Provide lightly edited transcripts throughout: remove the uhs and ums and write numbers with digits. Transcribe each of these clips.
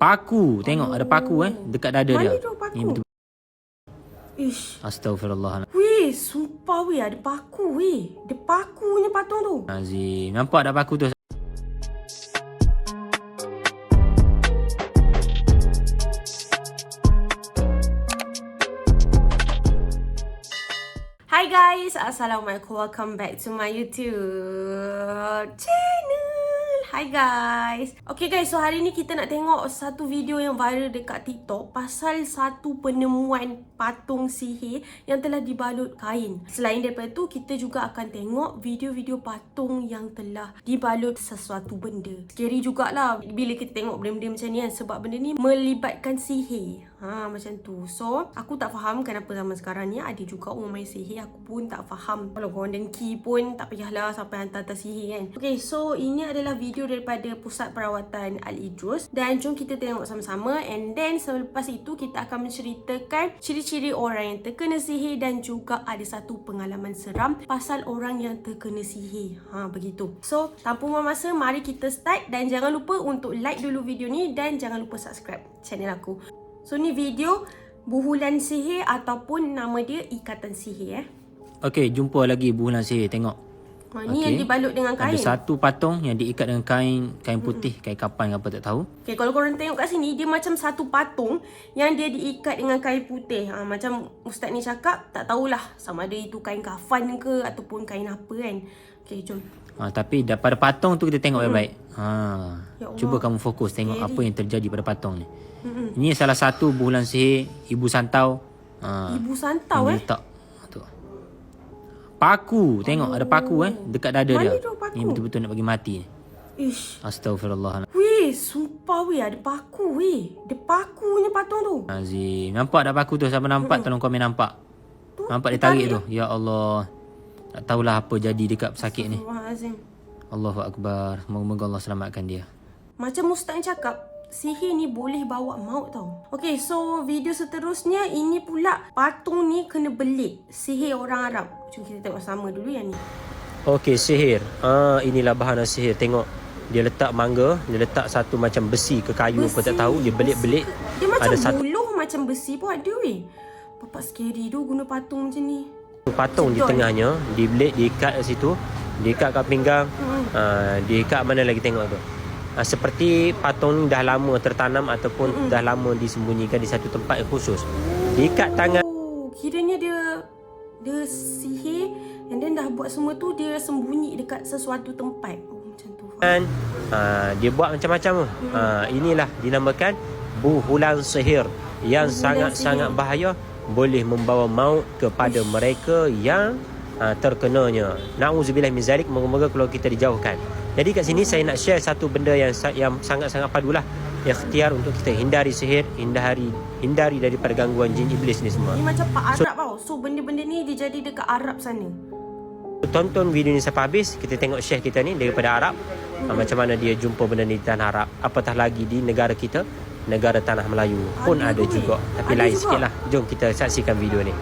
Paku. Tengok ada paku dekat dada Mana dia. tu paku? Ni betul. Ish. Astagfirullah. Weh, sumpah weh, ada paku weh. Ada pakunya patung tu. Azim. Nampak tak paku tu? Hi guys, Assalamualaikum. Welcome back to my YouTube channel. Hi guys. Okay guys, so hari ni kita nak tengok satu video yang viral dekat TikTok pasal satu penemuan patung sihir yang telah dibalut kain. Selain daripada tu, kita juga akan tengok video-video patung yang telah dibalut sesuatu benda. Scary jugalah bila kita tengok benda-benda macam ni kan, sebab benda ni melibatkan sihir. Macam tu. So, aku tak faham kenapa zaman sekarang ni ada juga orang main sihir. Aku pun tak faham. Kalau korang dengki pun tak payahlah sampai hantar-hantar sihir kan. Okay, so ini adalah video daripada Pusat Perawatan Al-Idrus. Dan jom kita tengok sama-sama. And then selepas itu kita akan menceritakan ciri-ciri orang yang terkena sihir dan juga ada satu pengalaman seram pasal orang yang terkena sihir. Begitu. So, tanpa buang masa, mari kita start. Dan jangan lupa untuk like dulu video ni dan jangan lupa subscribe channel aku. So ni video buhulan sihir ataupun nama dia ikatan sihir Okey, jumpa lagi buhulan sihir. Tengok. Ni yang dibalut dengan kain. Ada satu patung yang diikat dengan kain putih, kain kapan ke apa tak tahu. Okay, kalau korang tengok kat sini, dia macam satu patung yang dia diikat dengan kain putih. Macam ustaz ni cakap, tak tahulah sama ada itu kain kafan ke ataupun kain apa kan. Okay, jom. Tapi daripada patung tu kita tengok baik-baik. Ya Allah. Cuba kamu fokus tengok apa yang terjadi pada patung ni. Ini salah satu buhulan sihir Ibu Santau. Ibu Santau letak tu. Paku. Tengok ada paku dekat dada Mana dia. tu paku? Ni betul-betul nak bagi mati ni. Ish. Astagfirullah. Weh, sumpah weh, ada paku weh. Ada pakunya patung tu. Azim. Nampak tak paku tu? Siapa nampak? Tolong komen nampak. Nampak dia tarik tu. Ya Allah. Tak tahulah apa jadi dekat pesakit ni. Allahu Akbar. Moga-moga Allah selamatkan dia. Macam ustaz yang cakap, sihir ni boleh bawa maut tau. Okay, so video seterusnya ini pula patung ni kena belit. Sihir orang Arab. Jom kita tengok sama dulu yang ni. Okey, sihir. Inilah bahan sihir. Tengok. Dia letak mangga, dia letak satu macam besi ke kayu apa tak tahu, dia belit-belit. Dia macam ada buluh macam besi pun ada weh. Bapak scary tu guna patung macam ni. Patung di tengahnya, dibelit, diikat kat situ, diikat kat pinggang. Diikat mana lagi tengok tu. Seperti patung ni dah lama tertanam ataupun dah lama disembunyikan di satu tempat yang khusus. Diikat tangan. Kiranya dia sihir and then dah buat semua tu, dia sembunyi dekat sesuatu tempat. Macam tu. Dia buat macam-macam tu. Inilah dinamakan buhulan sihir yang sangat-sangat bahaya, boleh membawa maut kepada mereka yang terkenanya. Na'udzubillah min zalik. Moga-moga kalau kita dijauhkan. Jadi kat sini saya nak share satu benda yang sangat-sangat padulah. Ikhtiar untuk kita hindari sihir, hindari daripada gangguan jin iblis ni semua. Ni macam Pak Arab tau. So benda-benda ni dia jadi dekat Arab sana. Tonton video ni sampai habis. Kita tengok Syekh kita ni daripada Arab. Macam mana dia jumpa benda ni di tanah Arab. Apatah lagi di negara kita, negara tanah Melayu pun ada juga. Tapi lain sikit lah. Jom kita saksikan video ni.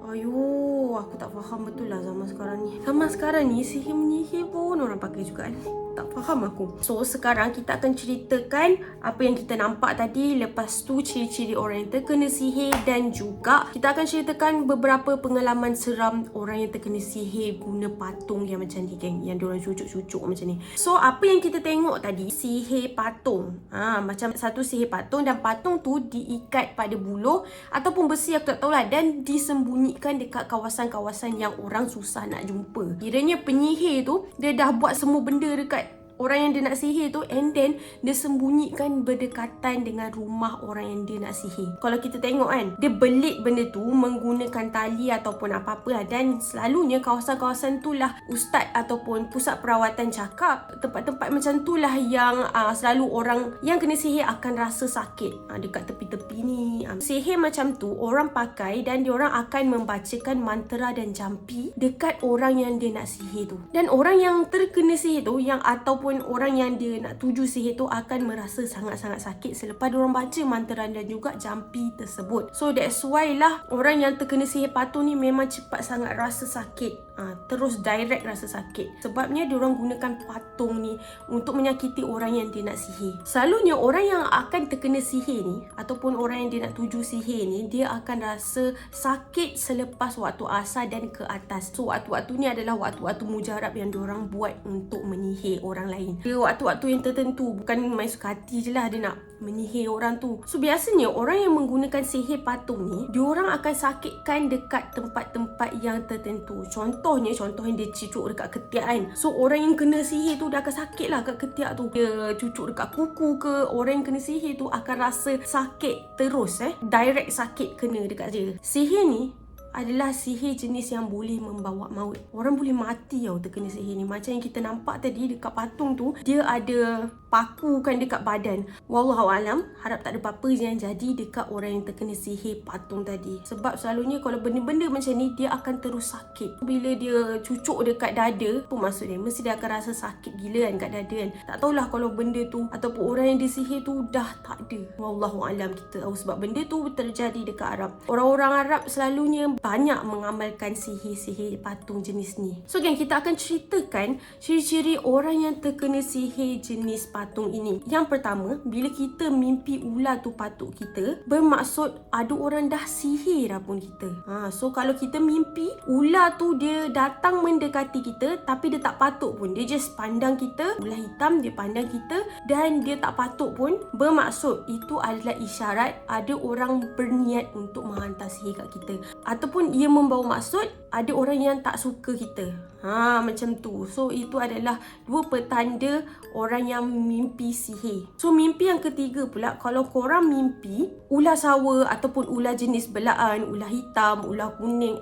Ayuh, aku tak faham betul lah zaman sekarang ni. Zaman sekarang ni sihir menyihir pun orang pakai juga ni. Tak faham aku. So sekarang kita akan ceritakan apa yang kita nampak tadi. Lepas tu ciri-ciri orang yang terkena sihir. Dan juga kita akan ceritakan beberapa pengalaman seram orang yang terkena sihir guna patung yang macam ni geng. Yang diorang cucuk-cucuk macam ni. So apa yang kita tengok tadi, sihir patung. Macam satu sihir patung. Dan patung tu diikat pada buluh ataupun besi, aku tak tahulah. Dan disembunyikan dekat kawasan-kawasan yang orang susah nak jumpa. Kiranya penyihir tu dia dah buat semua benda dekat orang yang dia nak sihir tu, and then dia sembunyikan berdekatan dengan rumah orang yang dia nak sihir. Kalau kita tengok kan, dia belit benda tu menggunakan tali ataupun apa-apa lah. Dan selalunya kawasan-kawasan tu lah ustaz ataupun pusat perawatan cakap, tempat-tempat macam tu lah yang selalu orang yang kena sihir akan rasa sakit. Dekat tepi-tepi ni. Sihir macam tu orang pakai dan diorang akan membacakan mantra dan jampi dekat orang yang dia nak sihir tu. Dan orang yang terkena sihir tu, yang ataupun ataupun orang yang dia nak tuju sihir tu akan merasa sangat-sangat sakit selepas diorang baca mantra dan juga jampi tersebut. So that's why lah orang yang terkena sihir patung ni memang cepat sangat rasa sakit. Terus direct rasa sakit. Sebabnya diorang gunakan patung ni untuk menyakiti orang yang dia nak sihir. Selalunya orang yang akan terkena sihir ni ataupun orang yang dia nak tuju sihir ni, dia akan rasa sakit selepas waktu asar dan ke atas. So waktu-waktu ni adalah waktu-waktu mujarab yang diorang buat untuk menyihir orang lain. Dia waktu-waktu yang tertentu, bukan main suka hati je lah dia nak menyihir orang tu. So biasanya orang yang menggunakan sihir patung ni, diorang akan sakitkan dekat tempat-tempat yang tertentu. Contohnya dia cucuk dekat ketiak kan. So orang yang kena sihir tu dia akan sakit lah kat ketiak tu. Dia cucuk dekat kuku ke, orang yang kena sihir tu akan rasa sakit terus direct sakit kena dekat dia. Sihir ni adalah sihir jenis yang boleh membawa maut. Orang boleh mati tau terkena sihir ni. Macam yang kita nampak tadi dekat patung tu, dia ada paku kan dekat badan. Wallahualam, harap tak ada apa-apa yang jadi dekat orang yang terkena sihir patung tadi. Sebab selalunya kalau benda-benda macam ni, dia akan terus sakit. Bila dia cucuk dekat dada, apa maksud dia? Mesti dia akan rasa sakit gila kan kat dada kan. Tak tahulah kalau benda tu ataupun orang yang disihir tu dah tak ada. Wallahualam, kita tahu sebab benda tu terjadi dekat Arab. Orang-orang Arab selalunya banyak mengamalkan sihir-sihir patung jenis ni. So gang, kita akan ceritakan ciri-ciri orang yang terkena sihir jenis patung ini. Yang pertama, bila kita mimpi ular tu patuk kita, bermaksud ada orang dah sihir dah pun kita. So kalau kita mimpi ular tu dia datang mendekati kita tapi dia tak patuk pun, dia just pandang kita, ular hitam dia pandang kita dan dia tak patuk pun, bermaksud itu adalah isyarat ada orang berniat untuk menghantar sihir kat kita. Ataupun ia membawa maksud ada orang yang tak suka kita. Macam tu. So itu adalah dua petanda orang yang mimpi sihir. So mimpi yang ketiga pula, kalau korang mimpi ular sawa ataupun ular jenis belaan, ular hitam, ular kuning,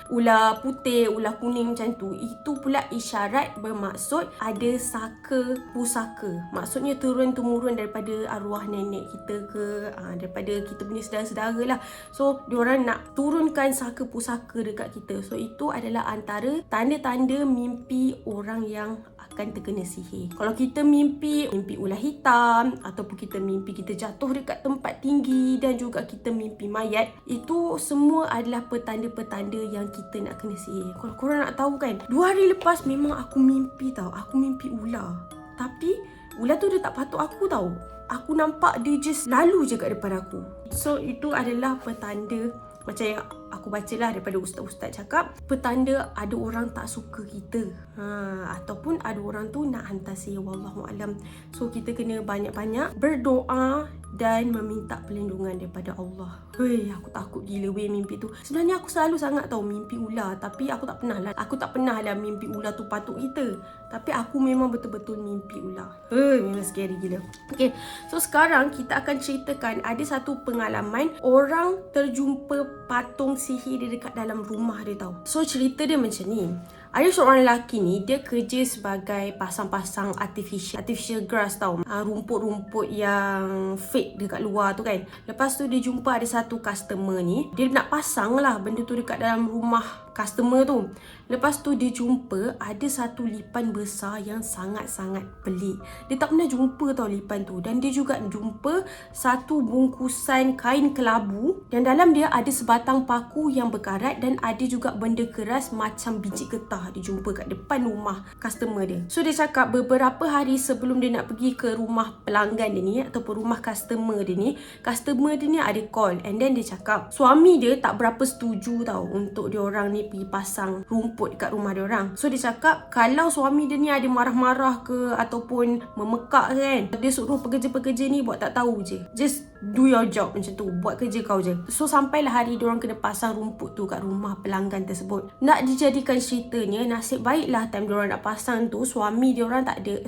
ular putih, ular kuning macam tu, itu pula isyarat bermaksud ada saka pusaka. Maksudnya turun-temurun daripada arwah nenek kita ke, daripada kita punya saudara-saudara lah. So diorang nak turunkan saka pusaka dekat kita. So itu adalah antara tanda-tanda mimpi orang yang akan terkena sihir. Kalau kita mimpi ular hitam ataupun kita mimpi kita jatuh dekat tempat tinggi dan juga kita mimpi mayat, itu semua adalah petanda-petanda yang kita nak kena sihir. Kalau korang nak tahu kan, 2 hari lepas memang aku mimpi tau, aku mimpi ular. Tapi ular tu dia tak patuk aku tau. Aku nampak dia just lalu je kat depan aku. So itu adalah petanda, macam yang aku bacalah daripada ustaz-ustaz cakap, petanda ada orang tak suka kita, ataupun ada orang tu nak hantar sihir. Wallahualam. So kita kena banyak-banyak berdoa dan meminta perlindungan daripada Allah. Aku takut gila mimpi tu. Sebenarnya aku selalu sangat tahu mimpi ular, tapi aku tak pernah lah mimpi ular tu patuk kita. Tapi aku memang betul-betul mimpi ular. Memang scary gila. Okay, so sekarang kita akan ceritakan ada satu pengalaman orang terjumpa patung sihir dia dekat dalam rumah dia tau. So cerita dia macam ni. Ada seorang lelaki ni, dia kerja sebagai pasang-pasang artificial grass tau. Rumput-rumput yang fake dekat luar tu kan. Lepas tu dia jumpa ada satu customer ni, dia nak pasang lah benda tu dekat dalam rumah customer tu. Lepas tu dia jumpa ada satu lipan besar yang sangat-sangat pelik. Dia tak pernah jumpa tau lipan tu. Dan dia juga jumpa satu bungkusan kain kelabu dan dalam dia ada sebatang paku yang berkarat dan ada juga benda keras macam biji getah. Dia jumpa kat depan rumah customer dia. So dia cakap beberapa hari sebelum dia nak pergi ke rumah pelanggan dia ni ataupun rumah customer dia ni ada call and then dia cakap suami dia tak berapa setuju tau untuk diorang ni pergi pasang rumput dekat rumah diorang. So dia cakap kalau suami dia ni ada marah-marah ke ataupun memekak kan, dia suruh pekerja-pekerja ni buat tak tahu je. Just do your job macam tu, buat kerja kau je. So sampailah hari diorang kena pasang rumput tu kat rumah pelanggan tersebut. Nak dijadikan ceritanya, nasib baiklah time diorang nak pasang tu suami diorang tak ada,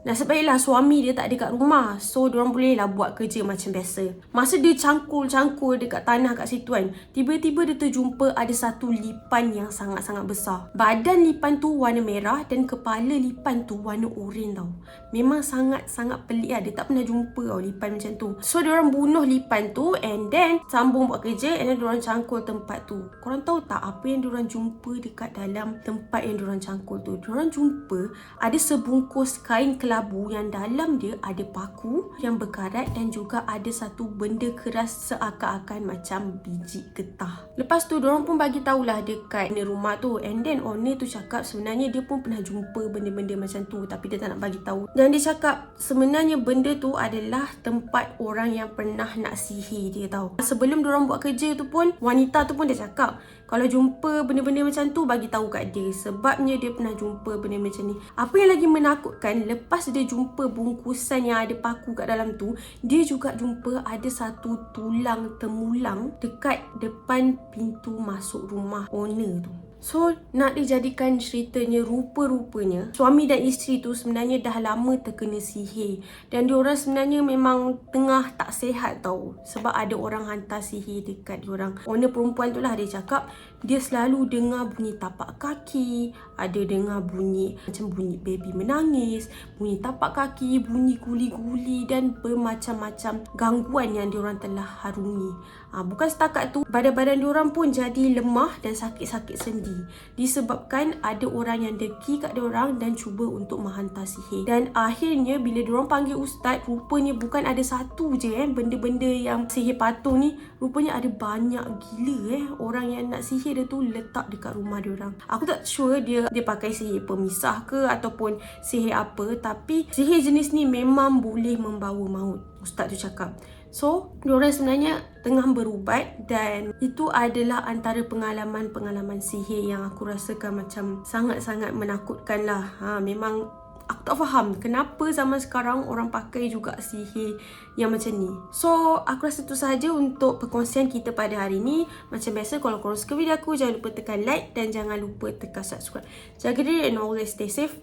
nasib baiklah suami dia tak ada kat rumah. So diorang bolehlah buat kerja macam biasa. Masa dia cangkul dekat tanah kat situ kan, tiba-tiba dia terjumpa ada satu lipan yang sangat-sangat besar. Badan lipan tu warna merah dan kepala lipan tu warna oranye tau. Memang sangat-sangat pelik lah. Dia tak pernah jumpa tau lipan macam tu. So diorang bunuh lipan tu and then sambung buat kerja and then diorang cangkul tempat tu. Korang tahu tak apa yang diorang jumpa dekat dalam tempat yang diorang cangkul tu? Diorang jumpa ada sebungkus kain kelabu yang dalam dia ada paku yang berkarat dan juga ada satu benda keras seakan-akan macam biji getah. Lepas tu diorang pun bagi tahulah dekat rumah tu and then owner tu cakap sebenarnya dia pun pernah jumpa benda-benda macam tu tapi dia tak nak bagi tahu. Dan dia cakap sebenarnya benda tu adalah tempat orang yang pernah nak sihir dia tahu. Sebelum diorang buat kerja tu pun wanita tu pun dia cakap kalau jumpa benda-benda macam tu bagi tahu kat dia sebabnya dia pernah jumpa benda macam ni. Apa yang lagi menakutkan, lepas dia jumpa bungkusan yang ada paku kat dalam tu, dia juga jumpa ada satu tulang temulang dekat depan pintu masuk rumah owner tu. So, nak dijadikan ceritanya rupa-rupanya suami dan isteri tu sebenarnya dah lama terkena sihir. Dan diorang sebenarnya memang tengah tak sihat tau. Sebab ada orang hantar sihir dekat diorang. Owner perempuan tu lah dia cakap dia selalu dengar bunyi tapak kaki, ada dengar bunyi macam bunyi baby menangis, bunyi tapak kaki, bunyi guli-guli dan bermacam-macam gangguan yang diorang telah harungi. Bukan setakat tu, badan-badan diorang pun jadi lemah dan sakit-sakit sendi disebabkan ada orang yang deki kat diorang dan cuba untuk menghantar sihir. Dan akhirnya bila diorang panggil ustaz, rupanya bukan ada satu je benda-benda yang sihir patung ni, rupanya ada banyak gila orang yang nak sihir dia tu letak dekat rumah diorang. Aku tak sure dia pakai sihir pemisah ke ataupun sihir apa, tapi sihir jenis ni memang boleh membawa maut, ustaz tu cakap. So, diorang sebenarnya tengah berubat dan itu adalah antara pengalaman-pengalaman sihir yang aku rasakan macam sangat-sangat menakutkan lah. Memang aku tak faham kenapa zaman sekarang orang pakai juga sihir yang macam ni. So, aku rasa itu sahaja untuk perkongsian kita pada hari ni. Macam biasa, kalau korang suka video aku, jangan lupa tekan like dan jangan lupa tekan subscribe. Jaga diri and always stay safe.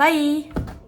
Bye!